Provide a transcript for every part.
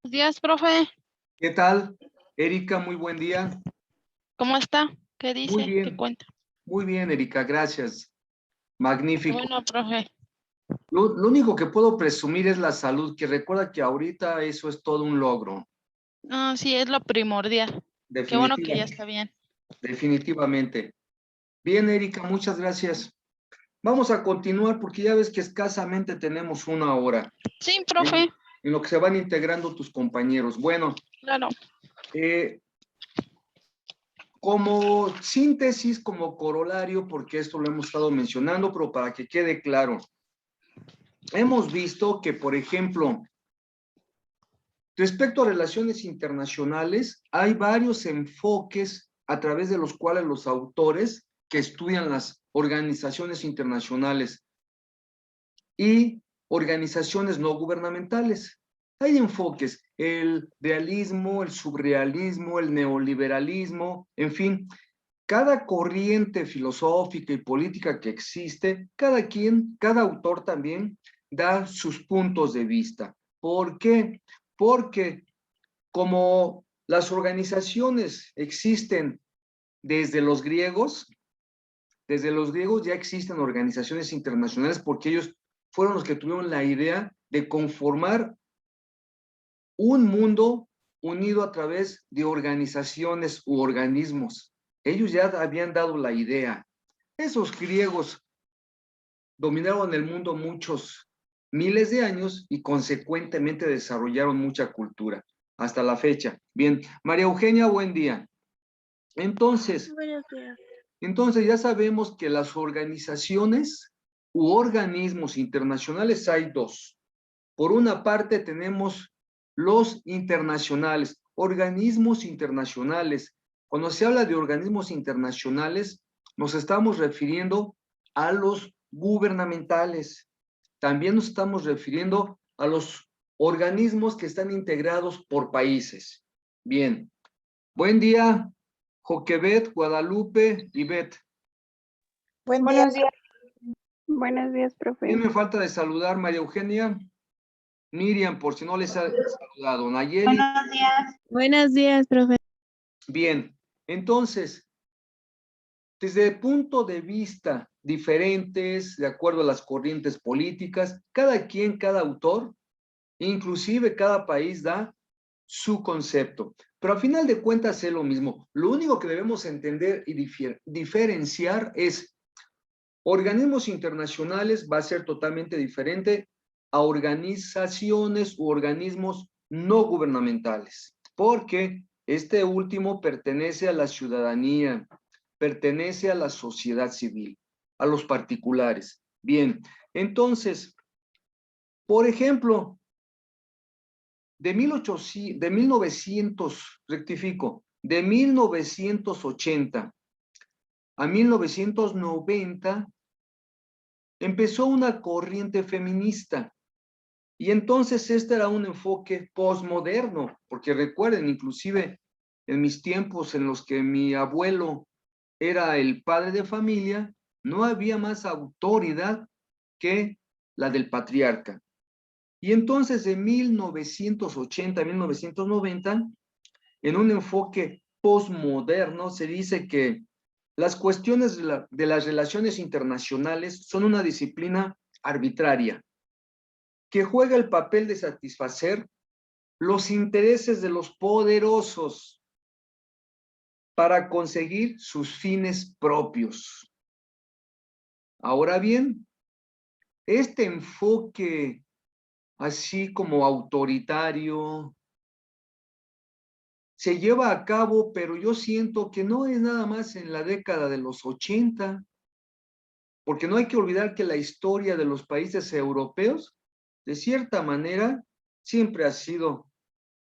Buenos días, profe. ¿Qué tal, Erika? Muy buen día. ¿Cómo está? ¿Qué Muy dice? ¿Qué bien, cuenta? muy bien, Erika, gracias. Magnífico. Bueno, profe. Lo único que puedo presumir es la salud, que recuerda que ahorita eso es todo un logro. No, sí, es lo primordial. Qué bueno que ya está bien. Definitivamente. Bien, Erika, muchas gracias. Vamos a continuar porque ya ves que escasamente tenemos una hora Sí, profe. en lo que se van integrando tus compañeros. Bueno, Claro. como síntesis, como corolario, porque esto lo hemos estado mencionando, pero para que quede claro, hemos visto que, por ejemplo, respecto a relaciones internacionales, hay varios enfoques a través de los cuales los autores que estudian las organizaciones internacionales y organizaciones no gubernamentales. Hay enfoques, el realismo, el surrealismo, el neoliberalismo, en fin, cada corriente filosófica y política que existe, cada autor también da sus puntos de vista. ¿Por qué? Porque como las organizaciones existen desde los griegos ya existen organizaciones internacionales porque ellos fueron los que tuvieron la idea de conformar un mundo unido a través de organizaciones u organismos. Ellos ya habían dado la idea. Esos griegos dominaron el mundo muchos miles de años y consecuentemente desarrollaron mucha cultura hasta la fecha. Bien, María Eugenia, buen día. Entonces, Buenos días. Entonces ya sabemos que las organizaciones u organismos internacionales hay dos. Por una parte tenemos los internacionales, organismos internacionales. Cuando se habla de organismos internacionales, nos estamos refiriendo a los gubernamentales. También nos estamos refiriendo a los organismos que están integrados por países. Bien, buen día, Joquebet, Guadalupe y Bet. Buenos días. Buenos días, profe. ¿Quién me falta de saludar? María Eugenia. Miriam, por si no les ha saludado. Nayeli. Buenos días. Buenos días, profe. Bien, entonces, desde puntos de vista diferentes, de acuerdo a las corrientes políticas, cada quien, cada autor, inclusive cada país da su concepto. Pero al final de cuentas es lo mismo. Lo único que debemos entender y diferenciar es organismos internacionales va a ser totalmente diferente a organizaciones u organismos no gubernamentales, porque este último pertenece a la ciudadanía, pertenece a la sociedad civil, a los particulares. Bien, entonces, por ejemplo, de 1900, rectifico, de 1980 a 1990, empezó una corriente feminista. Y entonces este era un enfoque posmoderno, porque recuerden, inclusive en mis tiempos en los que mi abuelo era el padre de familia, no había más autoridad que la del patriarca. Y entonces de 1980 a 1990, en un enfoque posmoderno, se dice que las cuestiones de las relaciones internacionales son una disciplina arbitraria que juega el papel de satisfacer los intereses de los poderosos para conseguir sus fines propios. Ahora bien, este enfoque así como autoritario se lleva a cabo, pero yo siento que no es nada más en la década de los 80, porque no hay que olvidar que la historia de los países europeos, de cierta manera, siempre ha sido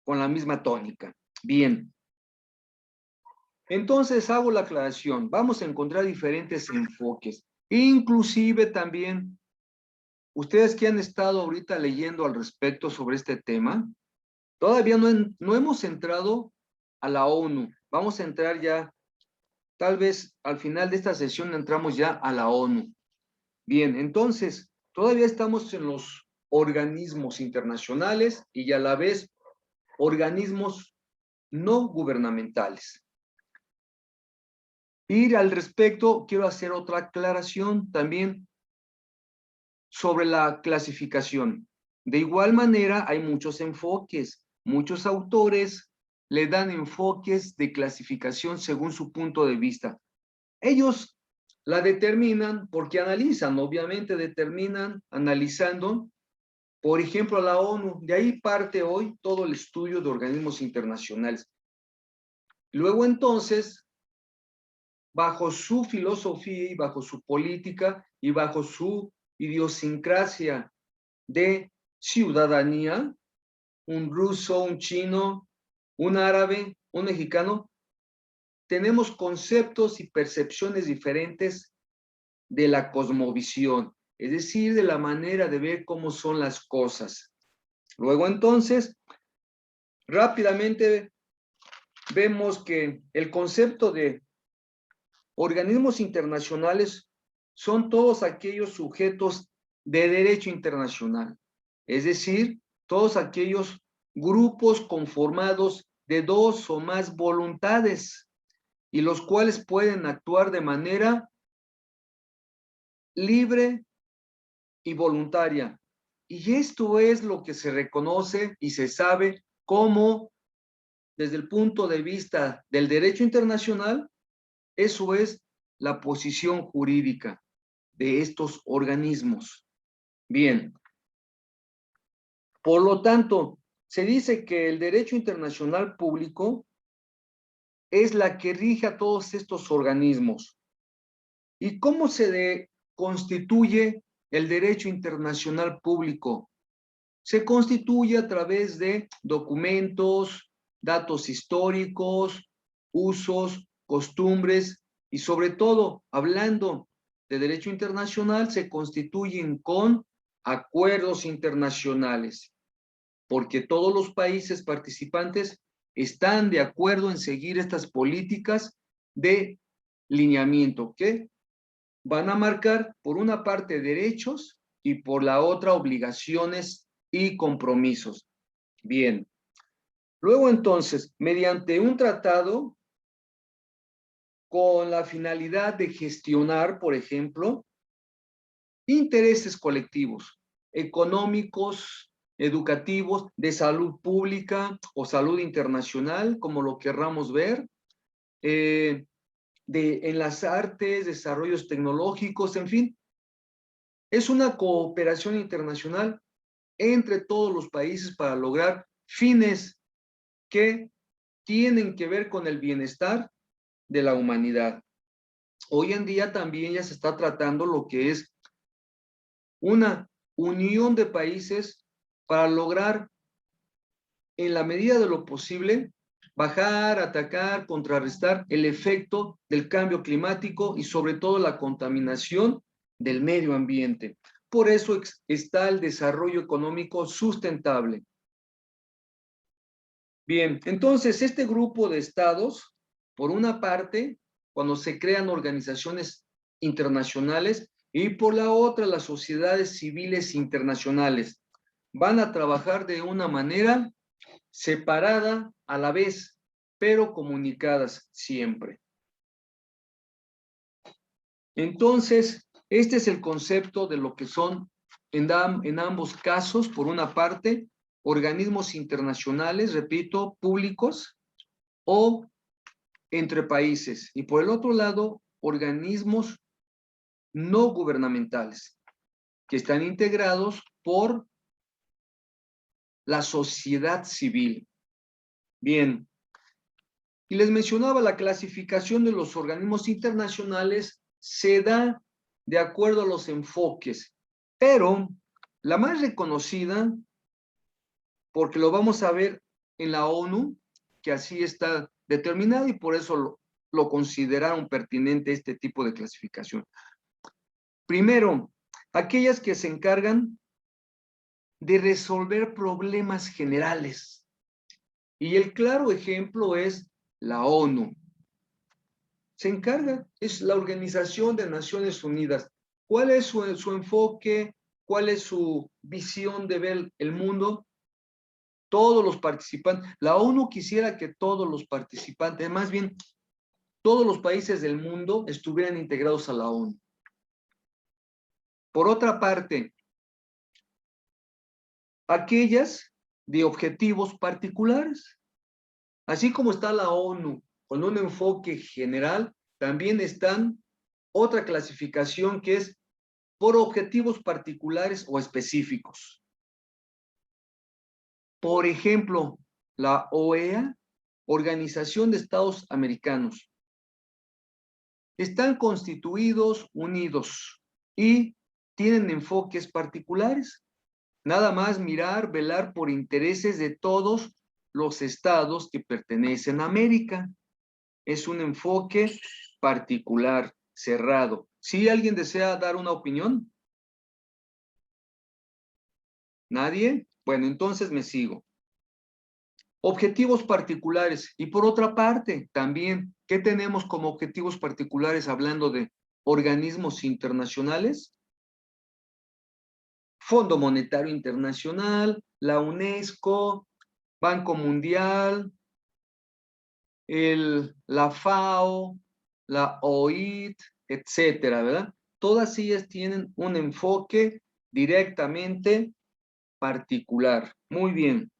con la misma tónica. Bien. Entonces hago la aclaración. Vamos a encontrar diferentes enfoques. Inclusive también, ustedes que han estado ahorita leyendo al respecto sobre este tema, todavía no hemos entrado a la ONU. Vamos a entrar ya, tal vez al final de esta sesión entramos ya a la ONU. Bien, entonces, todavía estamos en los organismos internacionales y a la vez organismos no gubernamentales. Y al respecto, quiero hacer otra aclaración también sobre la clasificación. De igual manera, hay muchos enfoques, muchos autores le dan enfoques de clasificación según su punto de vista. Ellos la determinan porque analizan, obviamente determinan analizando, por ejemplo, a la ONU. De ahí parte hoy todo el estudio de organismos internacionales. Luego entonces, bajo su filosofía y bajo su política y bajo su idiosincrasia de ciudadanía, un ruso, un chino, un árabe, un mexicano, tenemos conceptos y percepciones diferentes de la cosmovisión, es decir, de la manera de ver cómo son las cosas. Luego entonces, rápidamente vemos que el concepto de organismos internacionales son todos aquellos sujetos de derecho internacional, es decir, todos aquellos grupos conformados de dos o más voluntades y los cuales pueden actuar de manera libre y voluntaria. Y esto es lo que se reconoce y se sabe como, desde el punto de vista del derecho internacional, eso es la posición jurídica de estos organismos. Bien. Por lo tanto, se dice que el derecho internacional público es la que rige a todos estos organismos. ¿Y cómo se constituye el derecho internacional público? Se constituye a través de documentos, datos históricos, usos, costumbres y sobre todo, hablando de derecho internacional, se constituyen con acuerdos internacionales, porque todos los países participantes están de acuerdo en seguir estas políticas de lineamiento que van a marcar por una parte derechos y por la otra obligaciones y compromisos. Bien. Luego entonces, mediante un tratado con la finalidad de gestionar, por ejemplo, intereses colectivos, económicos, educativos, de salud pública o salud internacional, como lo querramos ver, en las artes, desarrollos tecnológicos, en fin. Es una cooperación internacional entre todos los países para lograr fines que tienen que ver con el bienestar de la humanidad. Hoy en día también ya se está tratando lo que es una unión de países para lograr, en la medida de lo posible, bajar, atacar, contrarrestar el efecto del cambio climático y sobre todo la contaminación del medio ambiente. Por eso está el desarrollo económico sustentable. Bien, entonces este grupo de estados, por una parte, cuando se crean organizaciones internacionales, y por la otra, las sociedades civiles internacionales, van a trabajar de una manera separada a la vez, pero comunicadas siempre. Entonces, este es el concepto de lo que son en ambos casos, por una parte, organismos internacionales, repito, públicos o entre países. Y por el otro lado, organismos no gubernamentales, que están integrados por la sociedad civil. Bien. Y les mencionaba, la clasificación de los organismos internacionales se da de acuerdo a los enfoques, pero la más reconocida, porque lo vamos a ver en la ONU, que así está determinada y por eso lo consideraron pertinente este tipo de clasificación. Primero, aquellas que se encargan de resolver problemas generales. Y el claro ejemplo es la ONU. Se encarga, es la Organización de Naciones Unidas. ¿Cuál es su enfoque? ¿Cuál es su visión de ver el mundo? Todos los participantes. La ONU quisiera que todos los participantes, más bien, todos los países del mundo estuvieran integrados a la ONU. Por otra parte, aquellas de objetivos particulares. Así como está la ONU con un enfoque general, también están otra clasificación que es por objetivos particulares o específicos. Por ejemplo, la OEA, Organización de Estados Americanos. Están constituidos, unidos y tienen enfoques particulares. Nada más mirar, velar por intereses de todos los estados que pertenecen a América. Es un enfoque particular, cerrado. ¿Sí alguien desea dar una opinión? ¿Nadie? Bueno, entonces me sigo. Objetivos particulares. Y por otra parte, también, ¿qué tenemos como objetivos particulares hablando de organismos internacionales? Fondo Monetario Internacional, la UNESCO, Banco Mundial, la FAO, la OIT, etcétera, ¿verdad? Todas ellas tienen un enfoque directamente particular. Muy bien.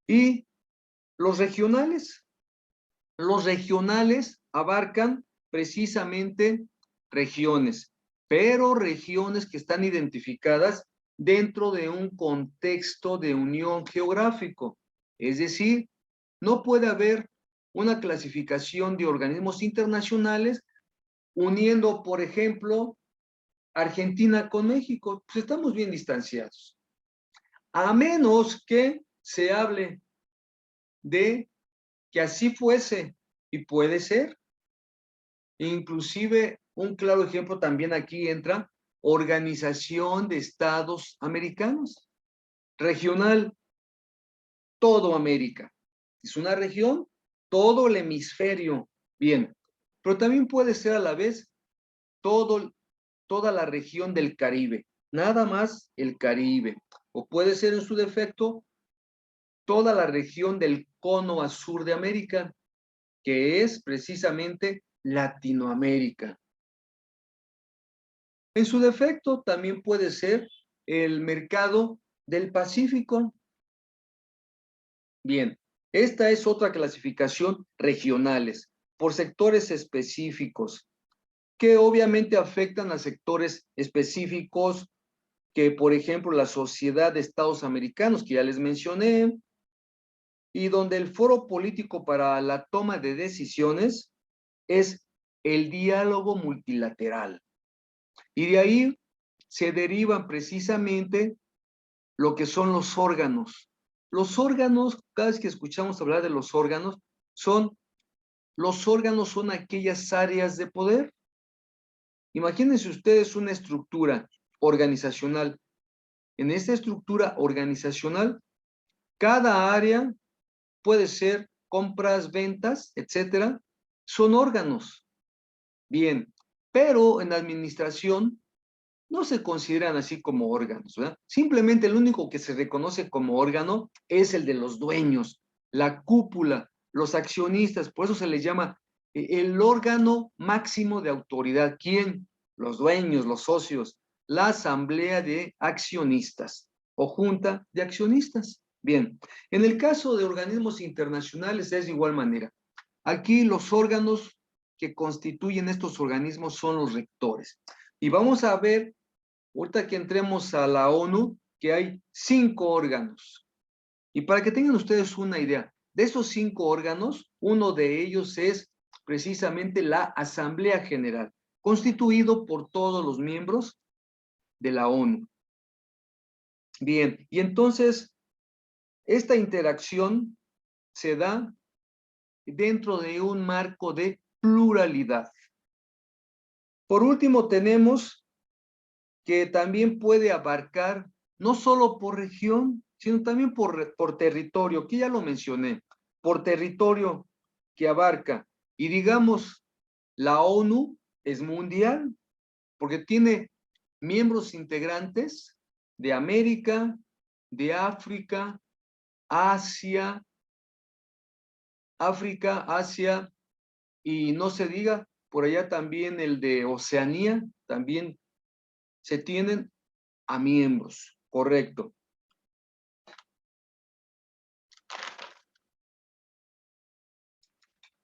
Y los regionales abarcan precisamente regiones, pero regiones que están identificadas dentro de un contexto de unión geográfico. Es decir, no puede haber una clasificación de organismos internacionales uniendo, por ejemplo, Argentina con México. Pues estamos bien distanciados. A menos que se hable de que así fuese, y puede ser. Inclusive, un claro ejemplo también aquí entra Organización de Estados Americanos. Regional, todo América. Es una región, todo el hemisferio. Bien, pero también puede ser a la vez toda la región del Caribe, nada más el Caribe. O puede ser en su defecto toda la región del cono sur de América, que es precisamente Latinoamérica. En su defecto también puede ser el mercado del Pacífico. Bien, esta es otra clasificación regionales, por sectores específicos, que obviamente afectan a sectores específicos que, por ejemplo, la Sociedad de Estados Americanos, que ya les mencioné, y donde el foro político para la toma de decisiones es el diálogo multilateral. Y de ahí se derivan precisamente lo que son los órganos. Los órganos, cada vez que escuchamos hablar de los órganos son aquellas áreas de poder. Imagínense ustedes una estructura organizacional. En esta estructura organizacional, cada área puede ser compras, ventas, etcétera, son órganos. Bien, pero en la administración no se consideran así como órganos, ¿verdad? Simplemente el único que se reconoce como órgano es el de los dueños, la cúpula, los accionistas, por eso se les llama el órgano máximo de autoridad. ¿Quién? Los dueños, los socios, la asamblea de accionistas, o junta de accionistas. Bien, en el caso de organismos internacionales es de igual manera. Aquí los órganos que constituyen estos organismos son los rectores. Y vamos a ver, ahorita que entremos a la ONU, que hay 5 órganos. Y para que tengan ustedes una idea, de esos 5 órganos, uno de ellos es precisamente la Asamblea General, constituido por todos los miembros de la ONU. Bien, y entonces, esta interacción se da dentro de un marco de pluralidad. Por último, tenemos que también puede abarcar no solo por región, sino también por territorio, que ya lo mencioné, por territorio que abarca. Y digamos, la ONU es mundial, porque tiene miembros integrantes de América, de África, Asia, y no se diga, por allá también el de Oceanía, también se tienen a miembros, correcto.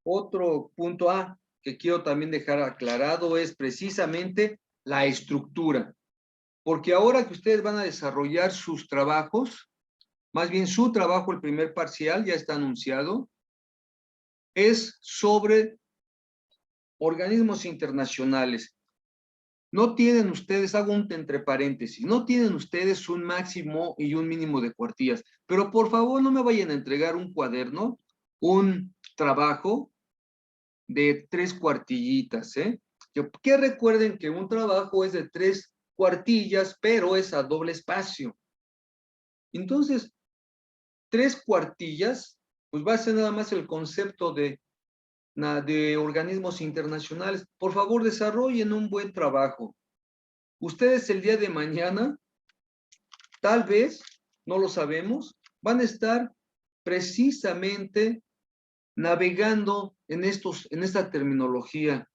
Otro punto A que quiero también dejar aclarado es precisamente la estructura, porque ahora que ustedes van a desarrollar sus trabajos, más bien su trabajo, el primer parcial ya está anunciado, es sobre organismos internacionales. No tienen ustedes, hago un entre paréntesis, no tienen ustedes un máximo y un mínimo de cuartillas, pero por favor no me vayan a entregar un cuaderno, un trabajo de 3 cuartillitas, ¿eh? Que recuerden que un trabajo es de 3 cuartillas, pero es a doble espacio. Entonces, 3 cuartillas, pues va a ser nada más el concepto de organismos internacionales. Por favor, desarrollen un buen trabajo. Ustedes el día de mañana, tal vez, no lo sabemos, van a estar precisamente navegando en esta terminología.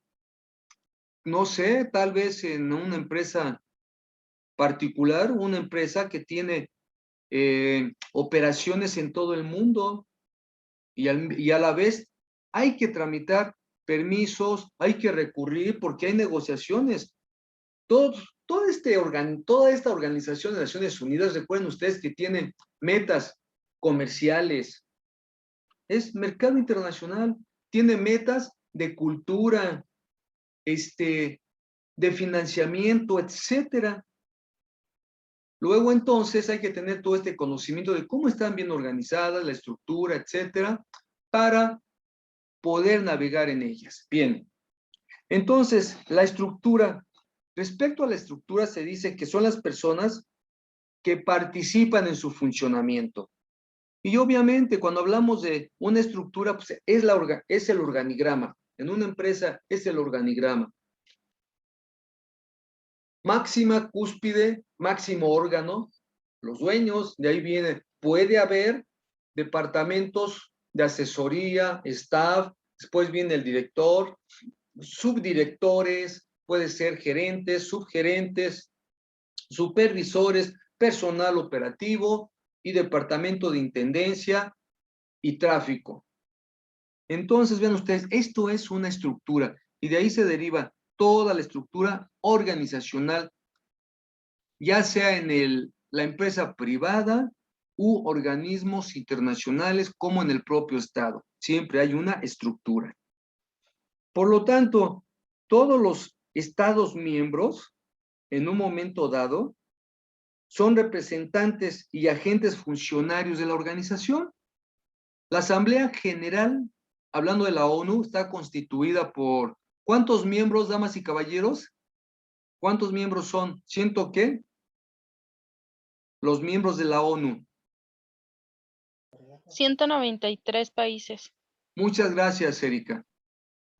No sé, tal vez en una empresa particular, una empresa que tiene operaciones en todo el mundo y a la vez hay que tramitar permisos, hay que recurrir porque hay negociaciones. Toda esta organización de Naciones Unidas, recuerden ustedes que tiene metas comerciales, es mercado internacional, tiene metas de cultura, de financiamiento, etcétera. Luego entonces hay que tener todo este conocimiento de cómo están bien organizadas, la estructura, etcétera, para poder navegar en ellas. Bien, entonces la estructura, respecto a la estructura se dice que son las personas que participan en su funcionamiento. Y obviamente cuando hablamos de una estructura, pues es el organigrama. En una empresa es el organigrama. Máxima cúspide, máximo órgano, los dueños, de ahí viene, puede haber departamentos de asesoría, staff, después viene el director, subdirectores, puede ser gerentes, subgerentes, supervisores, personal operativo y departamento de intendencia y tráfico. Entonces, vean ustedes, esto es una estructura y de ahí se deriva toda la estructura organizacional, ya sea en la empresa privada u organismos internacionales como en el propio Estado. Siempre hay una estructura. Por lo tanto, todos los Estados miembros, en un momento dado, son representantes y agentes funcionarios de la organización. La Asamblea General, hablando de la ONU, está constituida por ¿cuántos miembros, damas y caballeros? ¿Cuántos miembros son? ¿Ciento qué? Los miembros de la ONU. 193 países. Muchas gracias, Erika.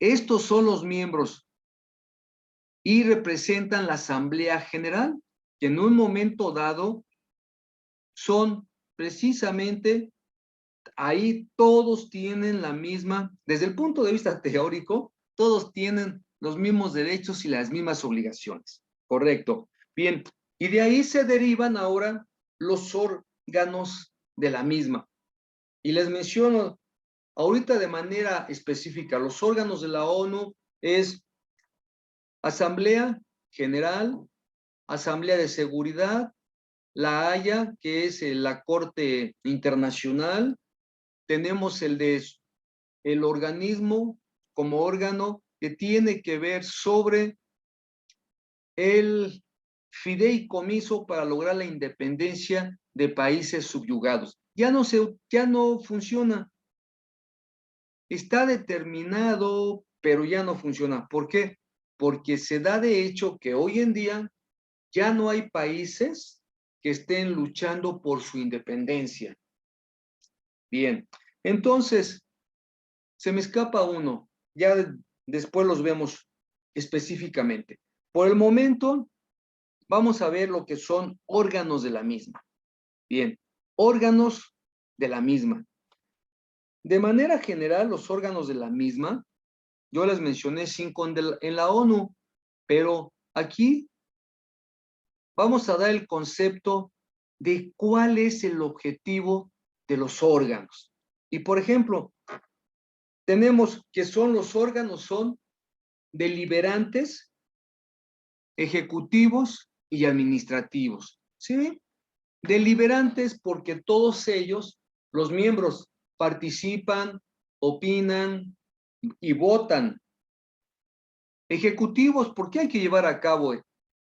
Estos son los miembros y representan la Asamblea General, que en un momento dado son precisamente, ahí todos tienen la misma, desde el punto de vista teórico, todos tienen los mismos derechos y las mismas obligaciones. Correcto. Bien, y de ahí se derivan ahora los órganos de la misma. Y les menciono ahorita de manera específica, los órganos de la ONU es Asamblea General, Asamblea de Seguridad, la Haya, que es la Corte Internacional, tenemos el organismo como órgano que tiene que ver sobre el fideicomiso para lograr la independencia de países subyugados. Ya no funciona. Está determinado, pero ya no funciona. ¿Por qué? Porque se da de hecho que hoy en día ya no hay países que estén luchando por su independencia. Bien, entonces, se me escapa uno. Ya después los vemos específicamente. Por el momento, vamos a ver lo que son órganos de la misma. Bien, órganos de la misma. De manera general, los órganos de la misma, yo les mencioné 5 en la ONU, pero aquí vamos a dar el concepto de cuál es el objetivo de los órganos. Y por ejemplo, tenemos que los órganos son deliberantes, ejecutivos y administrativos, ¿sí? Deliberantes porque todos ellos, los miembros, participan, opinan y votan. Ejecutivos porque hay que llevar a cabo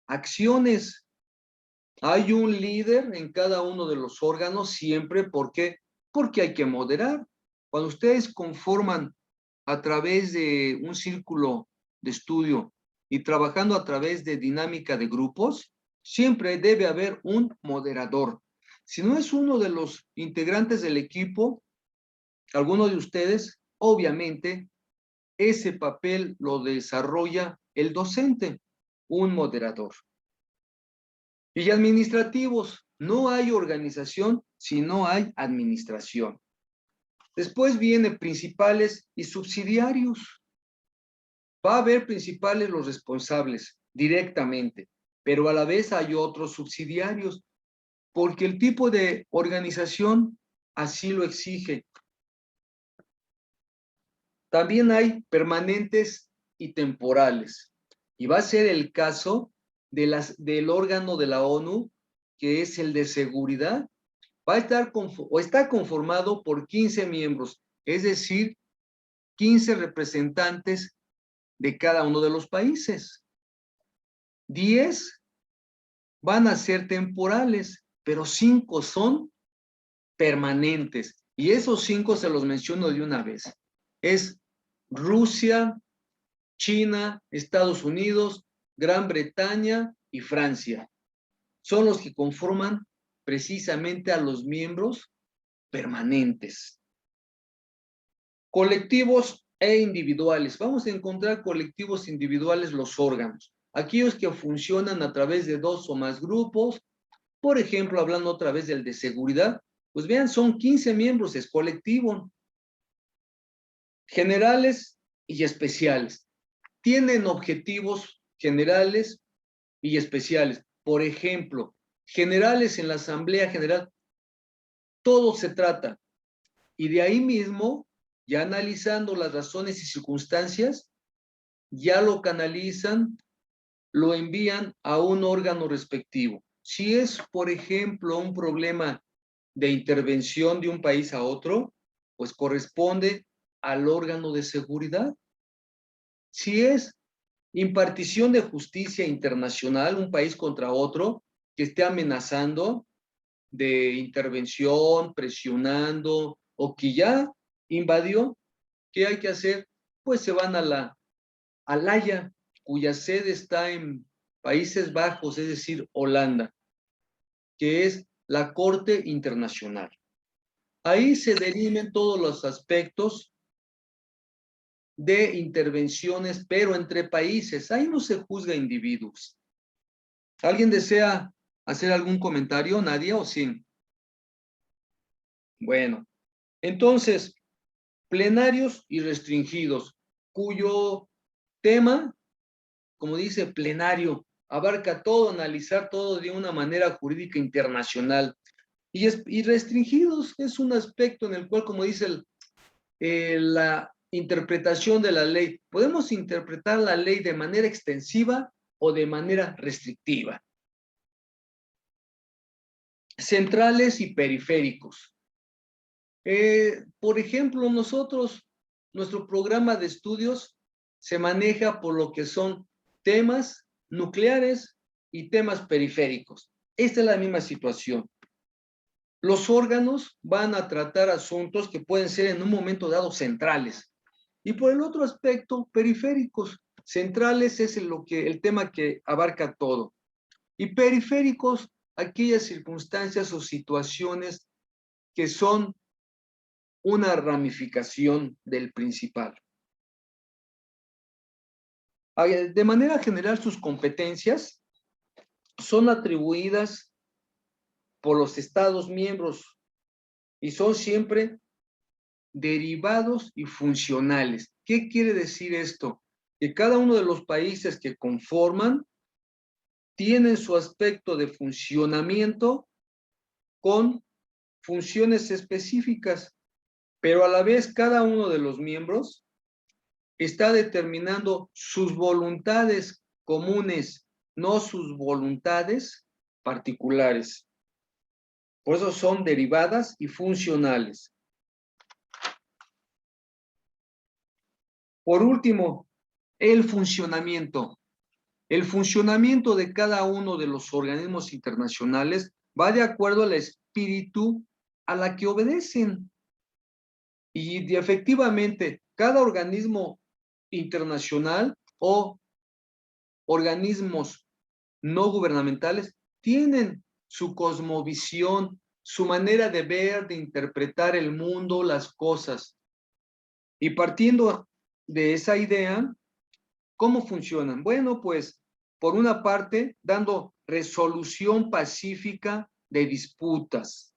acciones. Hay un líder en cada uno de los órganos siempre. ¿Por qué? Porque hay que moderar. Cuando ustedes conforman a través de un círculo de estudio y trabajando a través de dinámica de grupos, siempre debe haber un moderador. Si no es uno de los integrantes del equipo, alguno de ustedes, obviamente, ese papel lo desarrolla el docente, un moderador. Y administrativos, no hay organización si no hay administración. Después vienen principales y subsidiarios. Va a haber principales los responsables directamente, pero a la vez hay otros subsidiarios, porque el tipo de organización así lo exige. También hay permanentes y temporales. Y va a ser el caso del órgano de la ONU, que es el de seguridad. Va a estar está conformado por 15 miembros, es decir, 15 representantes de cada uno de los países. 10 van a ser temporales, pero 5 son permanentes. Y esos 5 se los menciono de una vez. Es Rusia, China, Estados Unidos, Gran Bretaña y Francia. Son los que conforman precisamente a los miembros permanentes. Colectivos e individuales. Vamos a encontrar colectivos individuales, los órganos. Aquellos que funcionan a través de 2 o más grupos. Por ejemplo, hablando otra vez del de seguridad, pues vean, son 15 miembros, es colectivo. Generales y especiales. Tienen objetivos generales y especiales. Por ejemplo, generales en la Asamblea General, todo se trata. Y de ahí mismo, ya analizando las razones y circunstancias, ya lo canalizan, lo envían a un órgano respectivo. Si es, por ejemplo, un problema de intervención de un país a otro, pues corresponde al órgano de seguridad. Si es impartición de justicia internacional, un país contra otro, que esté amenazando de intervención, presionando, o que ya invadió, ¿qué hay que hacer? Pues se van a la Haya, cuya sede está en Países Bajos, es decir, Holanda, que es la Corte Internacional. Ahí se deriven todos los aspectos de intervenciones, pero entre países. Ahí no se juzga individuos. ¿Alguien desea hacer algún comentario? ¿Nadie o sí? Bueno, entonces, plenarios y restringidos, cuyo tema, como dice plenario, abarca todo, analizar todo de una manera jurídica internacional. Y restringidos es un aspecto en el cual, como dice la interpretación de la ley, podemos interpretar la ley de manera extensiva o de manera restrictiva. Centrales y periféricos. Por ejemplo, nuestro programa de estudios se maneja por lo que son temas nucleares y temas periféricos. Esta es la misma situación. Los órganos van a tratar asuntos que pueden ser en un momento dado centrales. Y por el otro aspecto, periféricos. Centrales es el tema que abarca todo. Y periféricos, aquellas circunstancias o situaciones que son una ramificación del principal. De manera general, sus competencias son atribuidas por los Estados miembros y son siempre derivados y funcionales. ¿Qué quiere decir esto? Que cada uno de los países que conforman tienen su aspecto de funcionamiento con funciones específicas, pero a la vez cada uno de los miembros está determinando sus voluntades comunes, no sus voluntades particulares. Por eso son derivadas y funcionales. Por último, el funcionamiento. El funcionamiento de cada uno de los organismos internacionales va de acuerdo al espíritu a la que obedecen. Y efectivamente, cada organismo internacional o organismos no gubernamentales tienen su cosmovisión, su manera de ver, de interpretar el mundo, las cosas. Y partiendo de esa idea, ¿cómo funcionan? Bueno, pues, por una parte, dando resolución pacífica de disputas.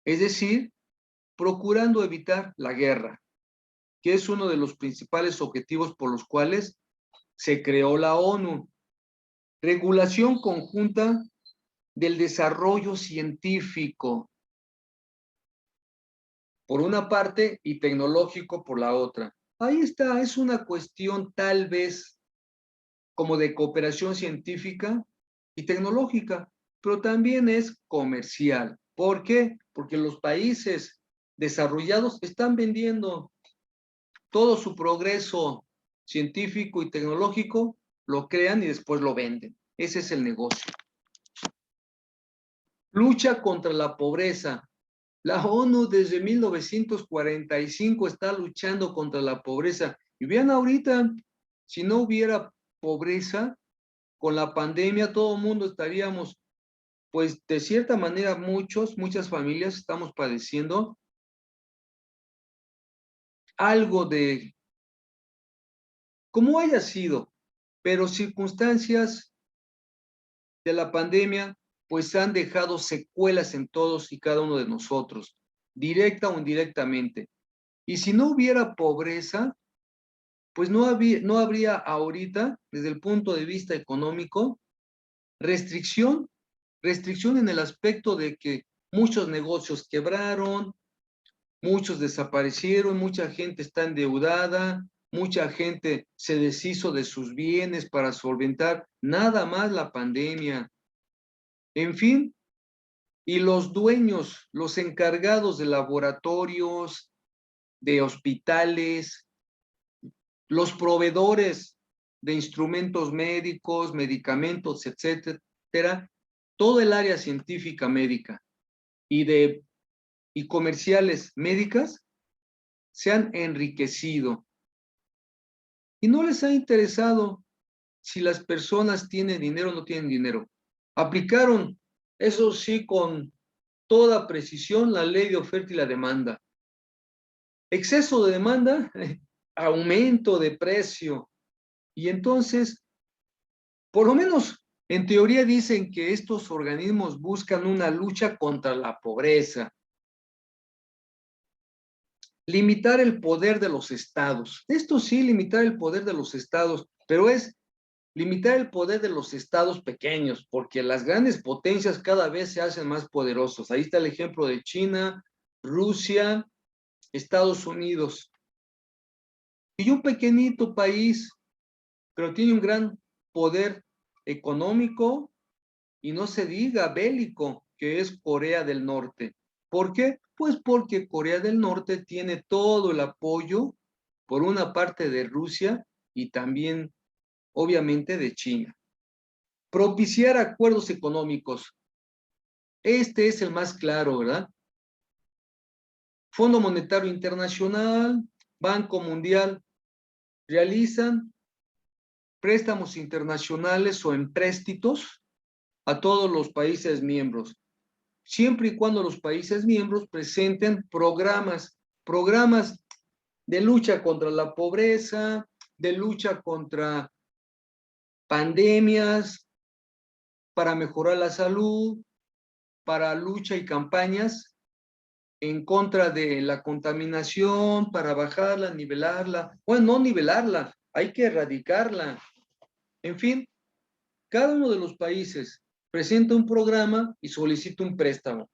Es decir, procurando evitar la guerra, que es uno de los principales objetivos por los cuales se creó la ONU. Regulación conjunta del desarrollo científico, por una parte, y tecnológico por la otra. Ahí está, es una cuestión tal vez como de cooperación científica y tecnológica, pero también es comercial. ¿Por qué? Porque los países desarrollados están vendiendo todo su progreso científico y tecnológico, lo crean y después lo venden. Ese es el negocio. Lucha contra la pobreza. La ONU desde 1945 está luchando contra la pobreza. Y vean ahorita, si no hubiera pobreza, con la pandemia todo el mundo estaríamos, pues de cierta manera muchas familias estamos padeciendo algo de, como haya sido, pero circunstancias de la pandemia pues han dejado secuelas en todos y cada uno de nosotros, directa o indirectamente. Y si no hubiera pobreza, pues no habría ahorita, desde el punto de vista económico, restricción en el aspecto de que muchos negocios quebraron, muchos desaparecieron, mucha gente está endeudada, mucha gente se deshizo de sus bienes para solventar nada más la pandemia. En fin, y los dueños, los encargados de laboratorios, de hospitales, los proveedores de instrumentos médicos, medicamentos, etcétera, todo el área científica médica y comerciales médicas se han enriquecido. Y no les ha interesado si las personas tienen dinero o no tienen dinero. Aplicaron, eso sí, con toda precisión, la ley de oferta y la demanda. Exceso de demanda, aumento de precio. Y entonces, por lo menos en teoría dicen que estos organismos buscan una lucha contra la pobreza. Limitar el poder de los estados. Esto sí, limitar el poder de los estados, pero es limitar el poder de los estados pequeños, porque las grandes potencias cada vez se hacen más poderosos. Ahí está el ejemplo de China, Rusia, Estados Unidos. Y un pequeñito país, pero tiene un gran poder económico y no se diga bélico, que es Corea del Norte. ¿Por qué? Pues porque Corea del Norte tiene todo el apoyo por una parte de Rusia y también, obviamente, de China. Propiciar acuerdos económicos. Este es el más claro, ¿verdad? Fondo Monetario Internacional, Banco Mundial, realizan préstamos internacionales o empréstitos a todos los países miembros, siempre y cuando los países miembros presenten programas de lucha contra la pobreza, de lucha contra pandemias, para mejorar la salud, para lucha y campañas en contra de la contaminación, para bajarla, nivelarla, bueno, no nivelarla, hay que erradicarla. En fin, cada uno de los países presenta un programa y solicita un préstamo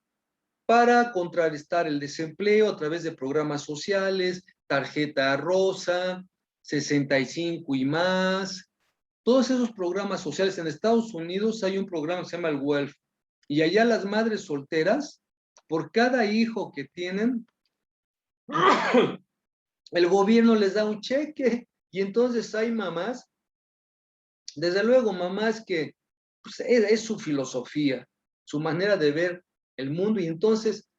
para contrarrestar el desempleo a través de programas sociales, tarjeta rosa, 65 y más. Todos esos programas sociales en Estados Unidos hay un programa que se llama el WELF. Y allá las madres solteras, por cada hijo que tienen, el gobierno les da un cheque. Y entonces hay mamás, desde luego mamás que pues, es su filosofía, su manera de ver el mundo. Y entonces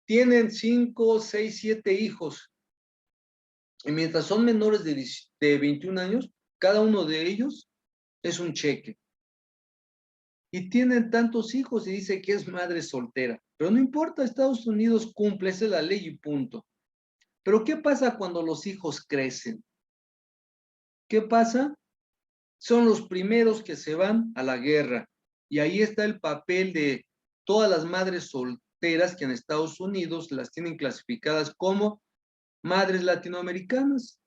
tienen 5, 6, 7 hijos. Y mientras son menores de 21 años, cada uno de ellos es un cheque. Y tienen tantos hijos y dice que es madre soltera. Pero no importa, Estados Unidos cumple, esa es la ley y punto. Pero ¿qué pasa cuando los hijos crecen? ¿Qué pasa? Son los primeros que se van a la guerra. Y ahí está el papel de todas las madres solteras que en Estados Unidos las tienen clasificadas como madres latinoamericanas.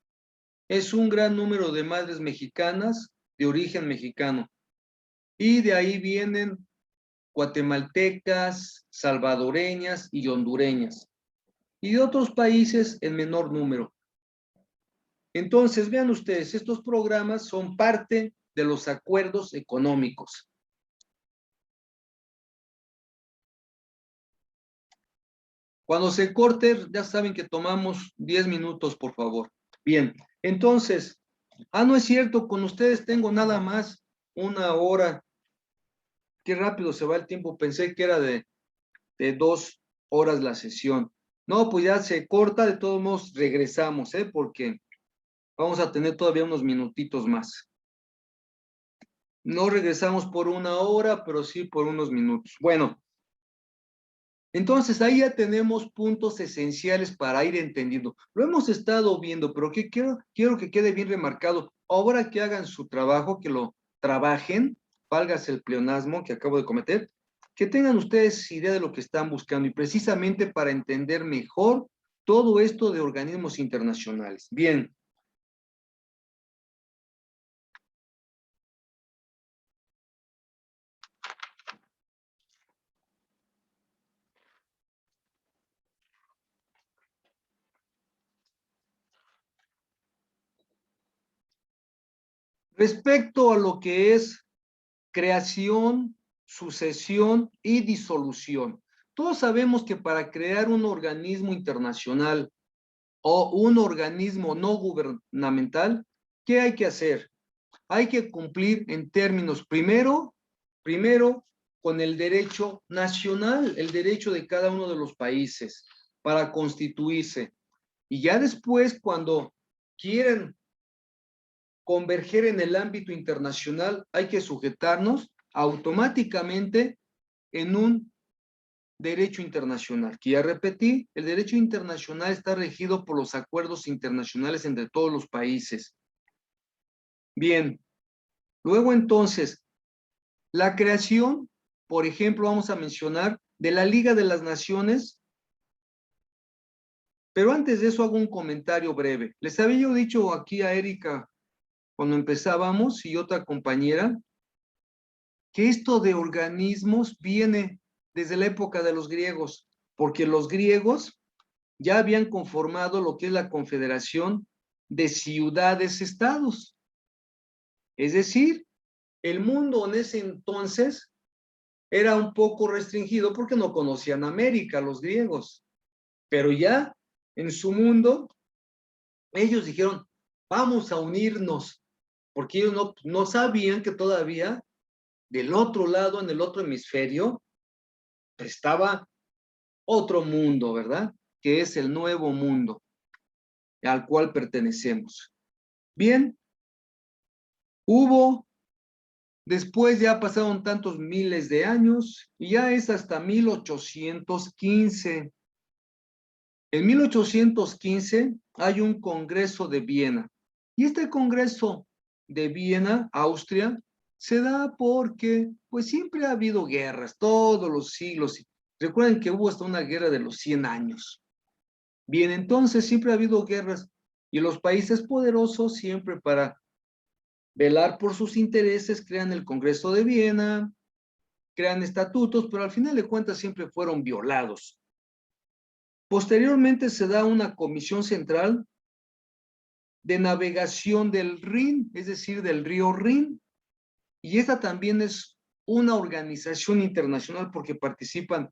Es un gran número de madres mexicanas de origen mexicano. Y de ahí vienen guatemaltecas, salvadoreñas y hondureñas. Y de otros países en menor número. Entonces, vean ustedes, estos programas son parte de los acuerdos económicos. Cuando se corte, ya saben que tomamos 10 minutos, por favor. Bien, entonces, no es cierto, con ustedes tengo nada más 1 hora. Qué rápido se va el tiempo, pensé que era de 2 horas la sesión. No, pues ya se corta, de todos modos regresamos, porque vamos a tener todavía unos minutitos más. No regresamos por 1 hora, pero sí por unos minutos. Bueno, entonces ahí ya tenemos puntos esenciales para ir entendiendo. Lo hemos estado viendo, pero quiero que quede bien remarcado. Ahora que hagan su trabajo, que lo trabajen, válgase el pleonasmo que acabo de cometer, que tengan ustedes idea de lo que están buscando y precisamente para entender mejor todo esto de organismos internacionales. Bien. Respecto a lo que es creación, sucesión y disolución. Todos sabemos que para crear un organismo internacional o un organismo no gubernamental, ¿qué hay que hacer? Hay que cumplir en términos, primero con el derecho nacional, el derecho de cada uno de los países para constituirse. Y ya después, cuando quieren converger en el ámbito internacional, hay que sujetarnos automáticamente en un derecho internacional, que ya repetí, el derecho internacional está regido por los acuerdos internacionales entre todos los países. Bien, luego entonces, la creación, por ejemplo, vamos a mencionar de la Liga de las Naciones, pero antes de eso hago un comentario breve. Les había yo dicho aquí a Erika cuando empezábamos, y otra compañera, que esto de organismos viene desde la época de los griegos, porque los griegos ya habían conformado lo que es la Confederación de Ciudades-Estados. Es decir, el mundo en ese entonces era un poco restringido porque no conocían América los griegos, pero ya en su mundo ellos dijeron, vamos a unirnos, porque ellos no sabían que todavía del otro lado, en el otro hemisferio, estaba otro mundo, ¿verdad? Que es el nuevo mundo al cual pertenecemos. Bien, después ya pasaron tantos miles de años y ya es hasta 1815. En 1815 hay un Congreso de Viena. Y este Congreso de Viena, Austria, se da porque pues siempre ha habido guerras, todos los siglos. Recuerden que hubo hasta una guerra de los 100 años. Bien, entonces siempre ha habido guerras y los países poderosos siempre para velar por sus intereses crean el Congreso de Viena, crean estatutos, pero al final de cuentas siempre fueron violados. Posteriormente se da una comisión central de navegación del Rin, es decir, del río Rin, y esta también es una organización internacional porque participan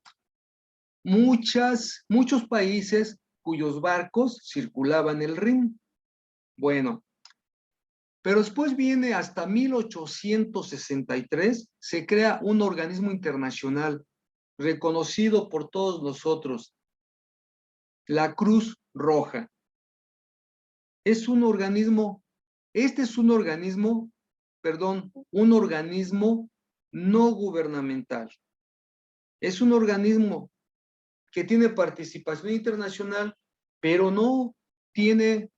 muchos países cuyos barcos circulaban el Rin. Bueno, pero después viene hasta 1863, se crea un organismo internacional reconocido por todos nosotros, la Cruz Roja. Es un organismo, un organismo no gubernamental. Es un organismo que tiene participación internacional, pero no tiene,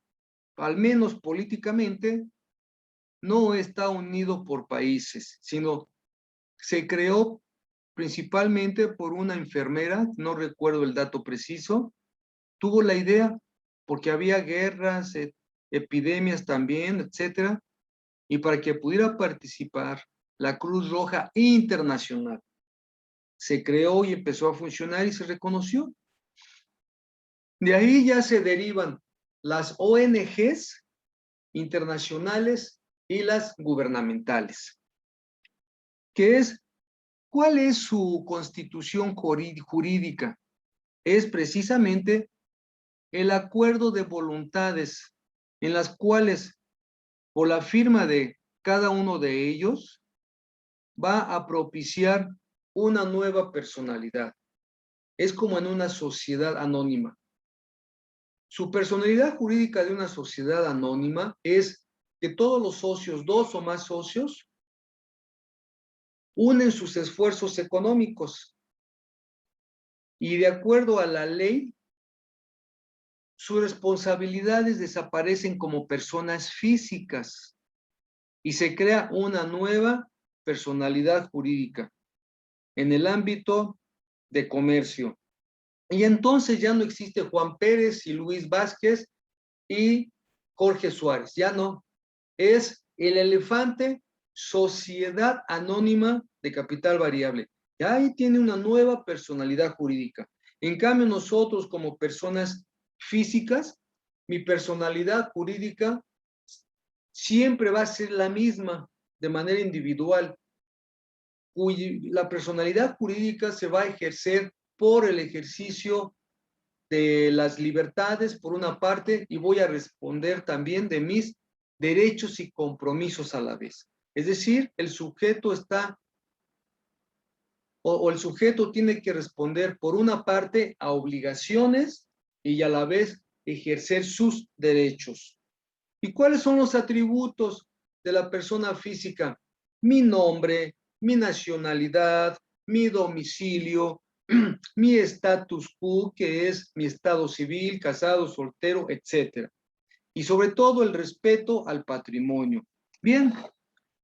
al menos políticamente, no está unido por países, sino se creó principalmente por una enfermera, no recuerdo el dato preciso, tuvo la idea porque había guerras, epidemias también, etcétera, y para que pudiera participar la Cruz Roja Internacional. Se creó y empezó a funcionar y se reconoció. De ahí ya se derivan las ONGs internacionales y las gubernamentales. ¿Cuál es su constitución jurídica? Es precisamente el acuerdo de voluntades en las cuales, por la firma de cada uno de ellos, va a propiciar una nueva personalidad. Es como en una sociedad anónima. Su personalidad jurídica de una sociedad anónima es que todos los socios, 2 o más socios, unen sus esfuerzos económicos y de acuerdo a la ley, sus responsabilidades desaparecen como personas físicas y se crea una nueva personalidad jurídica en el ámbito de comercio. Y entonces ya no existe Juan Pérez y Luis Vázquez y Jorge Suárez, ya no. Es el elefante Sociedad Anónima de Capital Variable. Ya ahí tiene una nueva personalidad jurídica. En cambio, nosotros como personas físicas, mi personalidad jurídica siempre va a ser la misma de manera individual. La personalidad jurídica se va a ejercer por el ejercicio de las libertades, por una parte, y voy a responder también de mis derechos y compromisos a la vez. Es decir, el sujeto está, o el sujeto tiene que responder por una parte a obligaciones y a la vez ejercer sus derechos. ¿Y cuáles son los atributos de la persona física? Mi nombre, mi nacionalidad, mi domicilio, mi status quo, que es mi estado civil, casado, soltero, etc. Y sobre todo el respeto al patrimonio. Bien,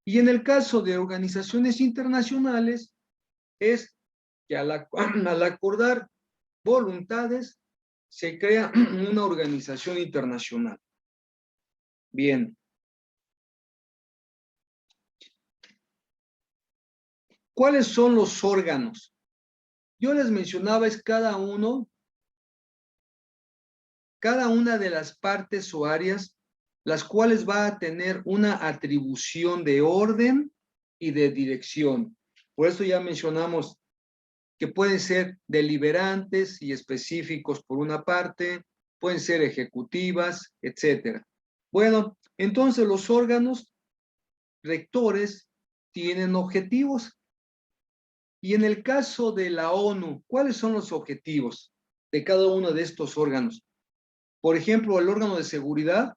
y en el caso de organizaciones internacionales, es que al acordar voluntades, se crea una organización internacional. Bien. ¿Cuáles son los órganos? Yo les mencionaba es cada una de las partes o áreas, las cuales va a tener una atribución de orden y de dirección. Por eso ya mencionamos que pueden ser deliberantes y específicos por una parte, pueden ser ejecutivas, etcétera. Bueno, entonces los órganos rectores tienen objetivos. Y en el caso de la ONU, ¿cuáles son los objetivos de cada uno de estos órganos? Por ejemplo, el órgano de seguridad,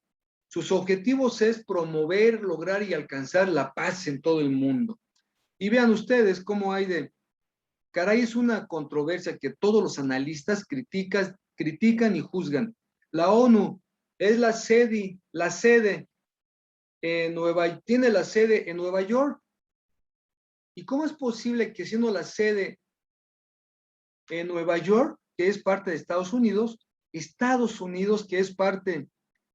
sus objetivos es promover, lograr y alcanzar la paz en todo el mundo. Y vean ustedes cómo hay de... Caray, es una controversia que todos los analistas critican y juzgan. La ONU es tiene la sede en Nueva York. ¿Y cómo es posible que siendo la sede en Nueva York, que es parte de Estados Unidos, que es parte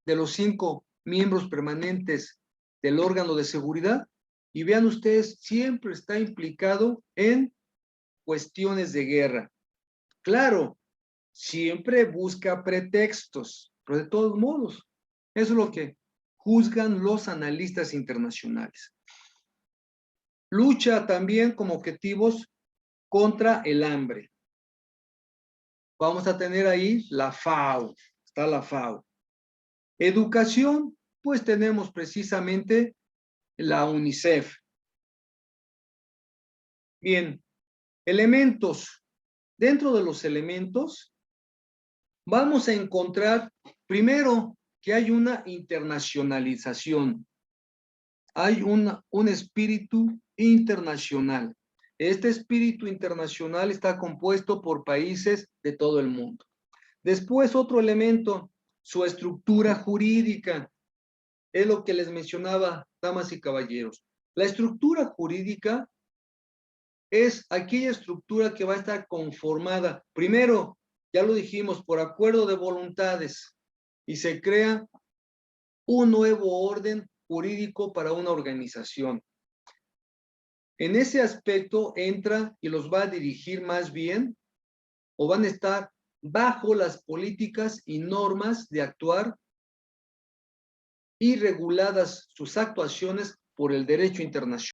de los 5 miembros permanentes del órgano de seguridad, y vean ustedes, siempre está implicado en cuestiones de guerra? Claro, siempre busca pretextos, pero de todos modos, eso es lo que juzgan los analistas internacionales. Lucha también como objetivos contra el hambre. Vamos a tener ahí la FAO, está la FAO. Educación, pues tenemos precisamente la UNICEF. Bien, elementos. Dentro de los elementos, vamos a encontrar, primero, que hay una internacionalización. Hay un espíritu internacional. Este espíritu internacional está compuesto por países de todo el mundo. Después, otro elemento, su estructura jurídica. Es lo que les mencionaba, damas y caballeros. La estructura jurídica es aquella estructura que va a estar conformada, primero, ya lo dijimos, por acuerdo de voluntades, y se crea un nuevo orden jurídico para una organización. En ese aspecto entra y los va a dirigir más bien, o van a estar bajo las políticas y normas de actuar y reguladas sus actuaciones por el derecho internacional.